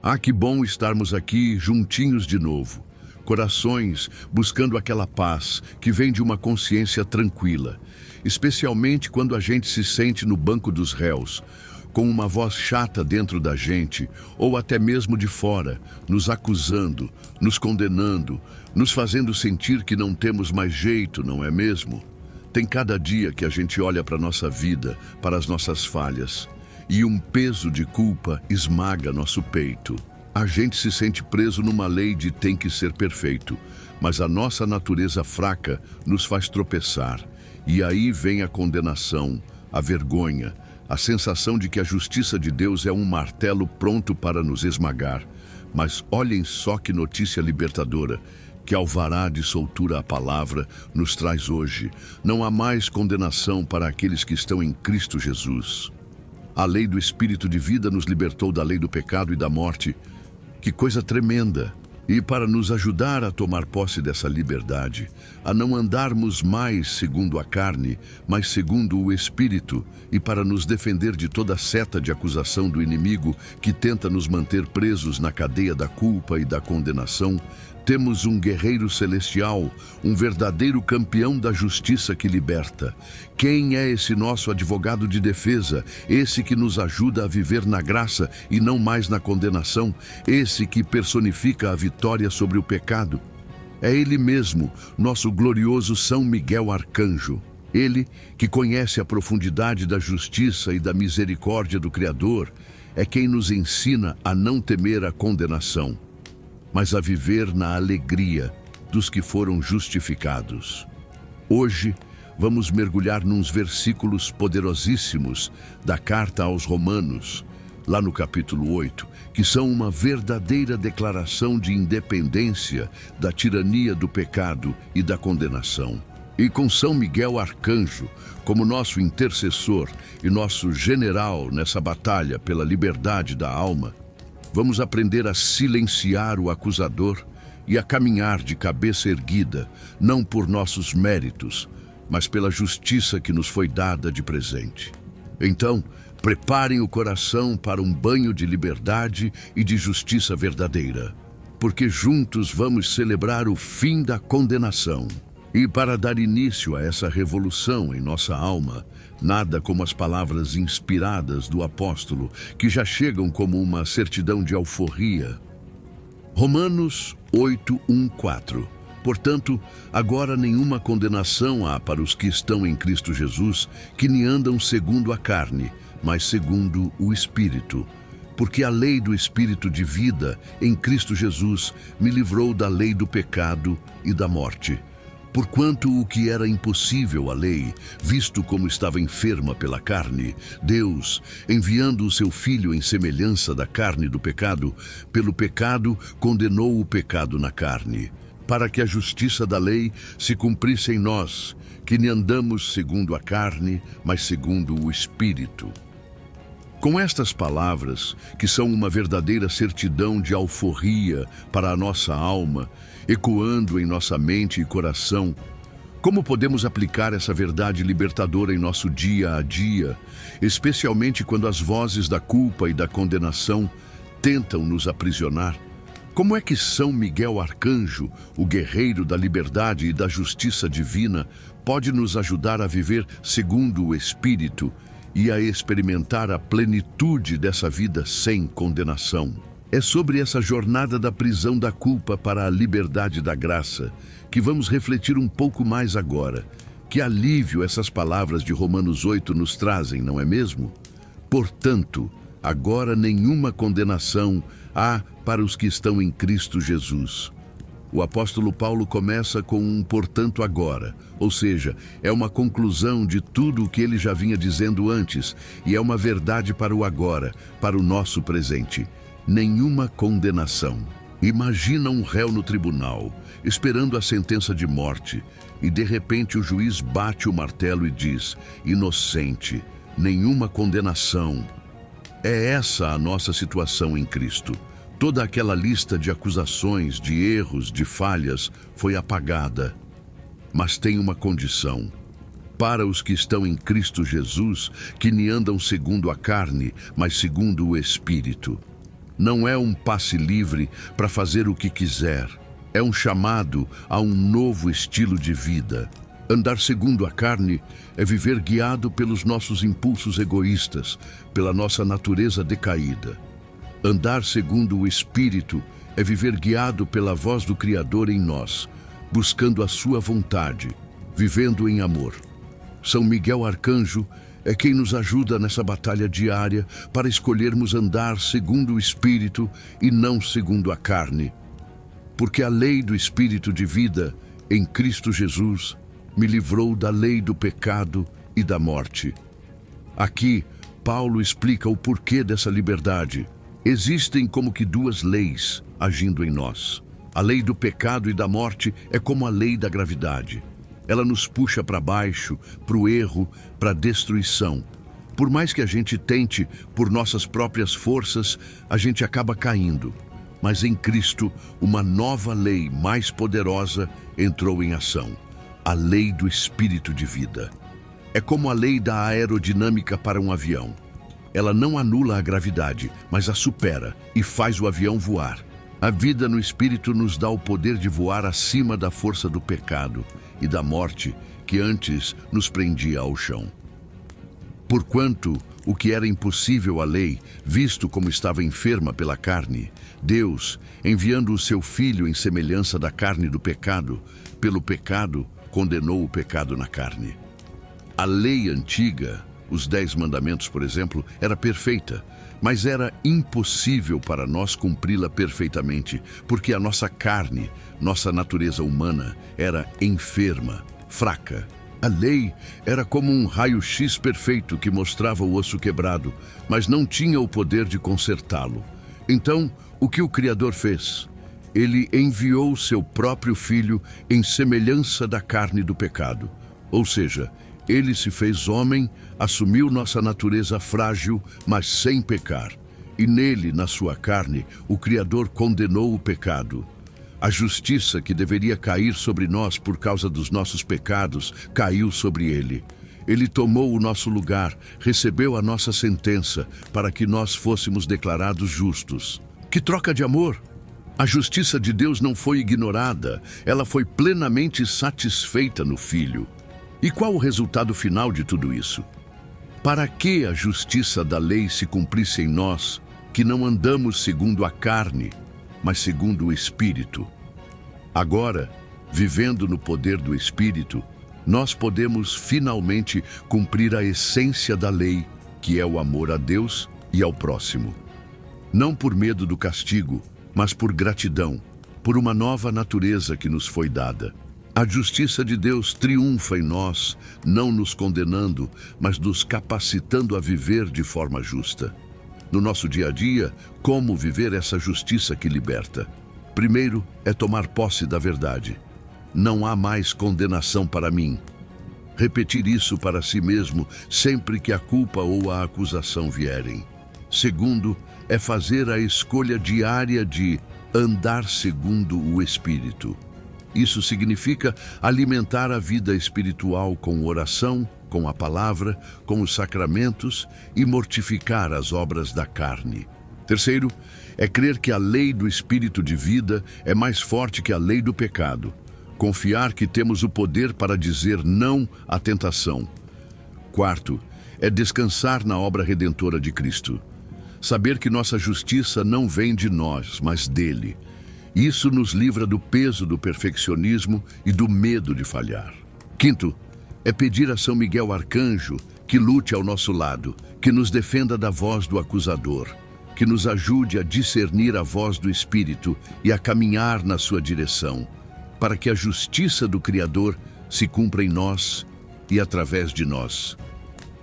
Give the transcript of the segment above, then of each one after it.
Ah, que bom estarmos aqui juntinhos de novo. Corações buscando aquela paz que vem de uma consciência tranquila, especialmente quando a gente se sente no banco dos réus, com uma voz chata dentro da gente, ou até mesmo de fora, nos acusando, nos condenando, nos fazendo sentir que não temos mais jeito, não é mesmo? Tem cada dia que a gente olha para a nossa vida, para as nossas falhas, e um peso de culpa esmaga nosso peito. A gente se sente preso numa lei de tem que ser perfeito, mas a nossa natureza fraca nos faz tropeçar. E aí vem a condenação, a vergonha, a sensação de que a justiça de Deus é um martelo pronto para nos esmagar. Mas olhem só que notícia libertadora, que alvará de soltura a palavra nos traz hoje. Não há mais condenação para aqueles que estão em Cristo Jesus. A lei do Espírito de vida nos libertou da lei do pecado e da morte. Que coisa tremenda! E para nos ajudar a tomar posse dessa liberdade, a não andarmos mais segundo a carne, mas segundo o Espírito, e para nos defender de toda seta de acusação do inimigo que tenta nos manter presos na cadeia da culpa e da condenação, temos um guerreiro celestial, um verdadeiro campeão da justiça que liberta. Quem é esse nosso advogado de defesa? Esse que nos ajuda a viver na graça e não mais na condenação? Esse que personifica a vitória sobre o pecado? É ele mesmo, nosso glorioso São Miguel Arcanjo. Ele, que conhece a profundidade da justiça e da misericórdia do Criador, é quem nos ensina a não temer a condenação, mas a viver na alegria dos que foram justificados. Hoje, vamos mergulhar nos versículos poderosíssimos da carta aos Romanos, lá no capítulo 8, que são uma verdadeira declaração de independência da tirania do pecado e da condenação. E com São Miguel Arcanjo como nosso intercessor e nosso general nessa batalha pela liberdade da alma, vamos aprender a silenciar o acusador e a caminhar de cabeça erguida, não por nossos méritos, mas pela justiça que nos foi dada de presente. Então, preparem o coração para um banho de liberdade e de justiça verdadeira, porque juntos vamos celebrar o fim da condenação. E para dar início a essa revolução em nossa alma, nada como as palavras inspiradas do apóstolo, que já chegam como uma certidão de alforria. Romanos 8:1-4. Portanto, agora nenhuma condenação há para os que estão em Cristo Jesus, que nem andam segundo a carne, mas segundo o Espírito. Porque a lei do Espírito de vida em Cristo Jesus me livrou da lei do pecado e da morte. Porquanto o que era impossível à lei, visto como estava enferma pela carne, Deus, enviando o seu Filho em semelhança da carne do pecado, pelo pecado condenou o pecado na carne, para que a justiça da lei se cumprisse em nós, que nem andamos segundo a carne, mas segundo o Espírito. Com estas palavras, que são uma verdadeira certidão de alforria para a nossa alma, ecoando em nossa mente e coração, como podemos aplicar essa verdade libertadora em nosso dia a dia, especialmente quando as vozes da culpa e da condenação tentam nos aprisionar? Como é que São Miguel Arcanjo, o guerreiro da liberdade e da justiça divina, pode nos ajudar a viver segundo o Espírito e a experimentar a plenitude dessa vida sem condenação? É sobre essa jornada da prisão da culpa para a liberdade da graça que vamos refletir um pouco mais agora. Que alívio essas palavras de Romanos 8 nos trazem, não é mesmo? Portanto, agora nenhuma condenação há para os que estão em Cristo Jesus. O apóstolo Paulo começa com um portanto agora, ou seja, é uma conclusão de tudo o que ele já vinha dizendo antes, e é uma verdade para o agora, para o nosso presente. Nenhuma condenação. Imagina um réu no tribunal, esperando a sentença de morte, e de repente o juiz bate o martelo e diz: inocente, nenhuma condenação. É essa a nossa situação em Cristo. Toda aquela lista de acusações, de erros, de falhas foi apagada. Mas tem uma condição. Para os que estão em Cristo Jesus, que nem andam segundo a carne, mas segundo o Espírito. não é um passe livre para fazer o que quiser. É um chamado a um novo estilo de vida. Andar segundo a carne é viver guiado pelos nossos impulsos egoístas, pela nossa natureza decaída. Andar segundo o Espírito é viver guiado pela voz do Criador em nós, buscando a sua vontade, vivendo em amor. São Miguel Arcanjo é quem nos ajuda nessa batalha diária para escolhermos andar segundo o Espírito e não segundo a carne. Porque a lei do Espírito de vida, em Cristo Jesus, me livrou da lei do pecado e da morte. Aqui, Paulo explica o porquê dessa liberdade. Existem como que duas leis agindo em nós. A lei do pecado e da morte é como a lei da gravidade. Ela nos puxa para baixo, para o erro, para a destruição. Por mais que a gente tente, por nossas próprias forças, a gente acaba caindo. Mas em Cristo, uma nova lei mais poderosa entrou em ação. A lei do Espírito de vida. É como a lei da aerodinâmica para um avião. Ela não anula a gravidade, mas a supera e faz o avião voar. A vida no Espírito nos dá o poder de voar acima da força do pecado e da morte que antes nos prendia ao chão. Porquanto o que era impossível à lei, visto como estava enferma pela carne, Deus, enviando o seu Filho em semelhança da carne do pecado, pelo pecado, condenou o pecado na carne. A lei antiga, os 10 mandamentos, por exemplo, era perfeita, mas era impossível para nós cumpri-la perfeitamente, porque a nossa carne, nossa natureza humana, era enferma, fraca. A lei era como um raio-x perfeito que mostrava o osso quebrado, mas não tinha o poder de consertá-lo. Então, o que o Criador fez? Ele enviou seu próprio Filho em semelhança da carne do pecado. Ou seja, ele se fez homem, assumiu nossa natureza frágil, mas sem pecar. E nele, na sua carne, o Criador condenou o pecado. A justiça que deveria cair sobre nós por causa dos nossos pecados, caiu sobre ele. Ele tomou o nosso lugar, recebeu a nossa sentença, para que nós fôssemos declarados justos. Que troca de amor! A justiça de Deus não foi ignorada, ela foi plenamente satisfeita no Filho. E qual o resultado final de tudo isso? Para que a justiça da lei se cumprisse em nós, que não andamos segundo a carne, mas segundo o Espírito? Agora, vivendo no poder do Espírito, nós podemos finalmente cumprir a essência da lei, que é o amor a Deus e ao próximo. Não por medo do castigo, mas por gratidão, por uma nova natureza que nos foi dada. A justiça de Deus triunfa em nós, não nos condenando, mas nos capacitando a viver de forma justa. No nosso dia a dia, como viver essa justiça que liberta? Primeiro é tomar posse da verdade. Não há mais condenação para mim. Repetir isso para si mesmo sempre que a culpa ou a acusação vierem. Segundo é fazer a escolha diária de andar segundo o Espírito. Isso significa alimentar a vida espiritual com oração, com a palavra, com os sacramentos e mortificar as obras da carne. Terceiro, é crer que a lei do Espírito de vida é mais forte que a lei do pecado. Confiar que temos o poder para dizer não à tentação. Quarto, é descansar na obra redentora de Cristo. Saber que nossa justiça não vem de nós, mas dele. Isso nos livra do peso do perfeccionismo e do medo de falhar. Quinto, é pedir a São Miguel Arcanjo que lute ao nosso lado, que nos defenda da voz do acusador, que nos ajude a discernir a voz do Espírito e a caminhar na sua direção, para que a justiça do Criador se cumpra em nós e através de nós.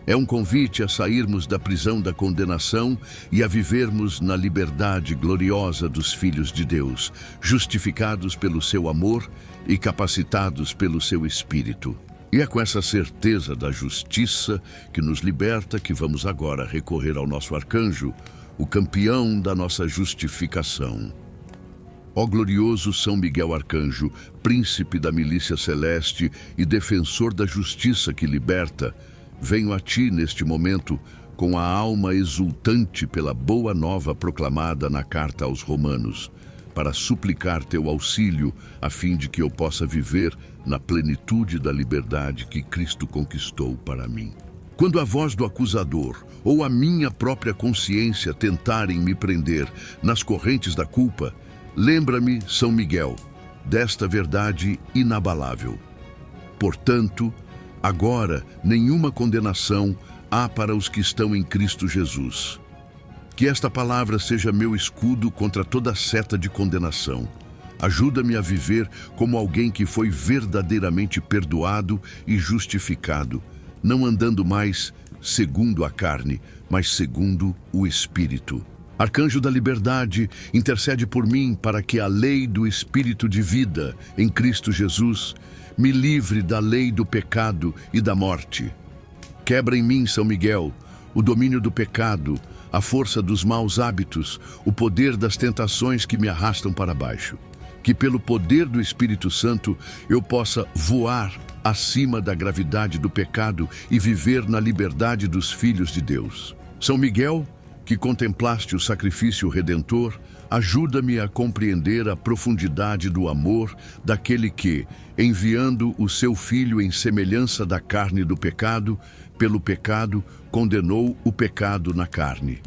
É um convite a sairmos da prisão da condenação e a vivermos na liberdade gloriosa dos filhos de Deus, justificados pelo seu amor e capacitados pelo seu Espírito. E é com essa certeza da justiça que nos liberta que vamos agora recorrer ao nosso arcanjo, o campeão da nossa justificação. Ó glorioso São Miguel Arcanjo, príncipe da milícia celeste e defensor da justiça que liberta, venho a ti neste momento com a alma exultante pela boa nova proclamada na carta aos Romanos, para suplicar teu auxílio, a fim de que eu possa viver na plenitude da liberdade que Cristo conquistou para mim. Quando a voz do acusador ou a minha própria consciência tentarem me prender nas correntes da culpa, lembra-me, São Miguel, desta verdade inabalável. Portanto, agora nenhuma condenação há para os que estão em Cristo Jesus. Que esta palavra seja meu escudo contra toda seta de condenação. Ajuda-me a viver como alguém que foi verdadeiramente perdoado e justificado, não andando mais segundo a carne, mas segundo o Espírito. Arcanjo da liberdade, intercede por mim para que a lei do Espírito de vida em Cristo Jesus me livre da lei do pecado e da morte. Quebra em mim, São Miguel, o domínio do pecado, a força dos maus hábitos, o poder das tentações que me arrastam para baixo. Que pelo poder do Espírito Santo eu possa voar acima da gravidade do pecado e viver na liberdade dos filhos de Deus. São Miguel, que contemplaste o sacrifício redentor, ajuda-me a compreender a profundidade do amor daquele que, enviando o seu Filho em semelhança da carne do pecado, pelo pecado, condenou o pecado na carne.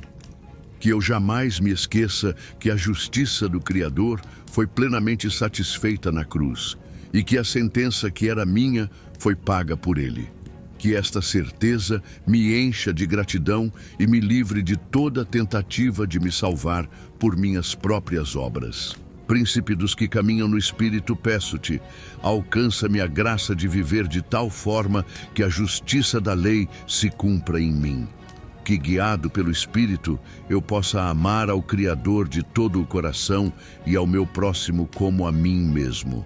Que eu jamais me esqueça que a justiça do Criador foi plenamente satisfeita na cruz e que a sentença que era minha foi paga por ele. Que esta certeza me encha de gratidão e me livre de toda tentativa de me salvar por minhas próprias obras. Príncipe dos que caminham no Espírito, peço-te, alcança-me a graça de viver de tal forma que a justiça da lei se cumpra em mim. Que, guiado pelo Espírito, eu possa amar ao Criador de todo o coração e ao meu próximo como a mim mesmo.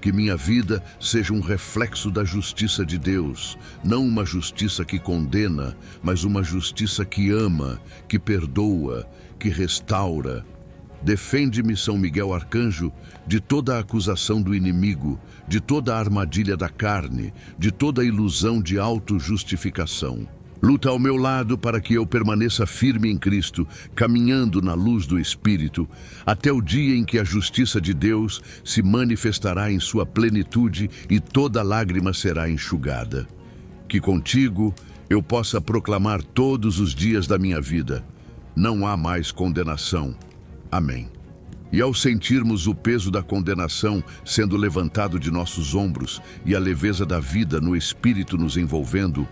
Que minha vida seja um reflexo da justiça de Deus, não uma justiça que condena, mas uma justiça que ama, que perdoa, que restaura. Defende-me, São Miguel Arcanjo, de toda a acusação do inimigo, de toda a armadilha da carne, de toda a ilusão de autojustificação. Luta ao meu lado para que eu permaneça firme em Cristo, caminhando na luz do Espírito, até o dia em que a justiça de Deus se manifestará em sua plenitude e toda lágrima será enxugada. Que contigo eu possa proclamar todos os dias da minha vida: não há mais condenação. Amém. E ao sentirmos o peso da condenação sendo levantado de nossos ombros e a leveza da vida no Espírito nos envolvendo,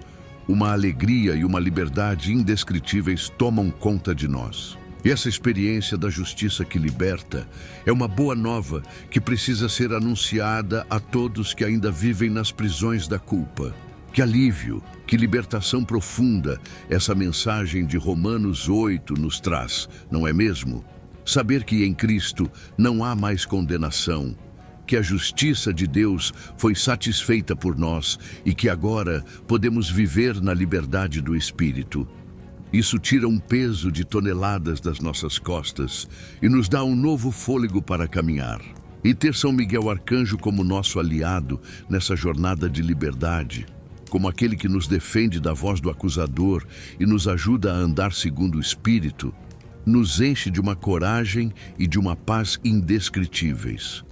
uma alegria e uma liberdade indescritíveis tomam conta de nós. E essa experiência da justiça que liberta é uma boa nova que precisa ser anunciada a todos que ainda vivem nas prisões da culpa. Que alívio, que libertação profunda essa mensagem de Romanos 8 nos traz, não é mesmo? Saber que em Cristo não há mais condenação, que a justiça de Deus foi satisfeita por nós e que agora podemos viver na liberdade do Espírito. Isso tira um peso de toneladas das nossas costas e nos dá um novo fôlego para caminhar. E ter São Miguel Arcanjo como nosso aliado nessa jornada de liberdade, como aquele que nos defende da voz do acusador e nos ajuda a andar segundo o Espírito, nos enche de uma coragem e de uma paz indescritíveis.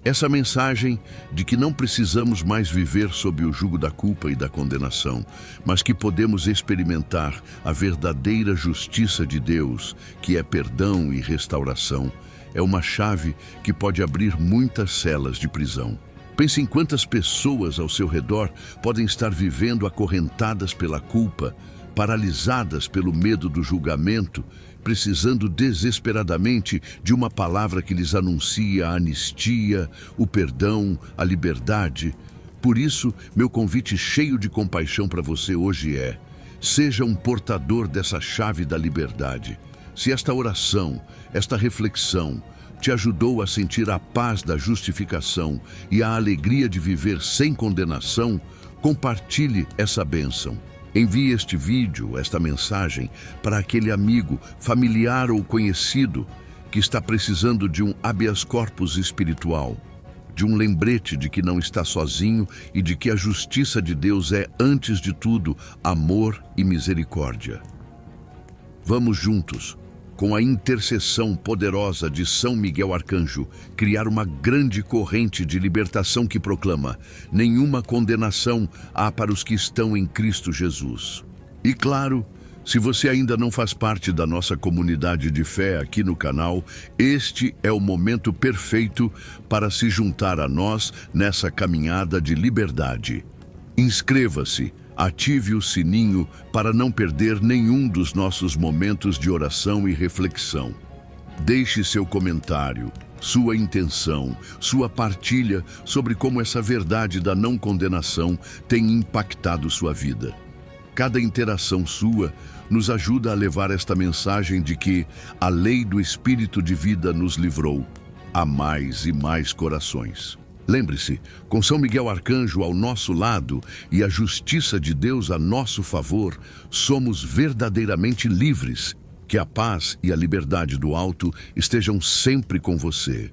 Essa mensagem de que não precisamos mais viver sob o jugo da culpa e da condenação, mas que podemos experimentar a verdadeira justiça de Deus, que é perdão e restauração, é uma chave que pode abrir muitas celas de prisão. Pense em quantas pessoas ao seu redor podem estar vivendo acorrentadas pela culpa, paralisadas pelo medo do julgamento, precisando desesperadamente de uma palavra que lhes anuncie a anistia, o perdão, a liberdade. Por isso, meu convite cheio de compaixão para você hoje é: seja um portador dessa chave da liberdade. Se esta oração, esta reflexão, te ajudou a sentir a paz da justificação e a alegria de viver sem condenação, compartilhe essa bênção. Envie este vídeo, esta mensagem, para aquele amigo, familiar ou conhecido que está precisando de um habeas corpus espiritual, de um lembrete de que não está sozinho e de que a justiça de Deus é, antes de tudo, amor e misericórdia. Vamos juntos, com a intercessão poderosa de São Miguel Arcanjo, criar uma grande corrente de libertação que proclama: nenhuma condenação há para os que estão em Cristo Jesus. E claro, se você ainda não faz parte da nossa comunidade de fé aqui no canal, este é o momento perfeito para se juntar a nós nessa caminhada de liberdade. Inscreva-se, ative o sininho para não perder nenhum dos nossos momentos de oração e reflexão. Deixe seu comentário, sua intenção, sua partilha sobre como essa verdade da não condenação tem impactado sua vida. Cada interação sua nos ajuda a levar esta mensagem de que a lei do Espírito de vida nos livrou a mais e mais corações. Lembre-se, com São Miguel Arcanjo ao nosso lado e a justiça de Deus a nosso favor, somos verdadeiramente livres. Que a paz e a liberdade do alto estejam sempre com você.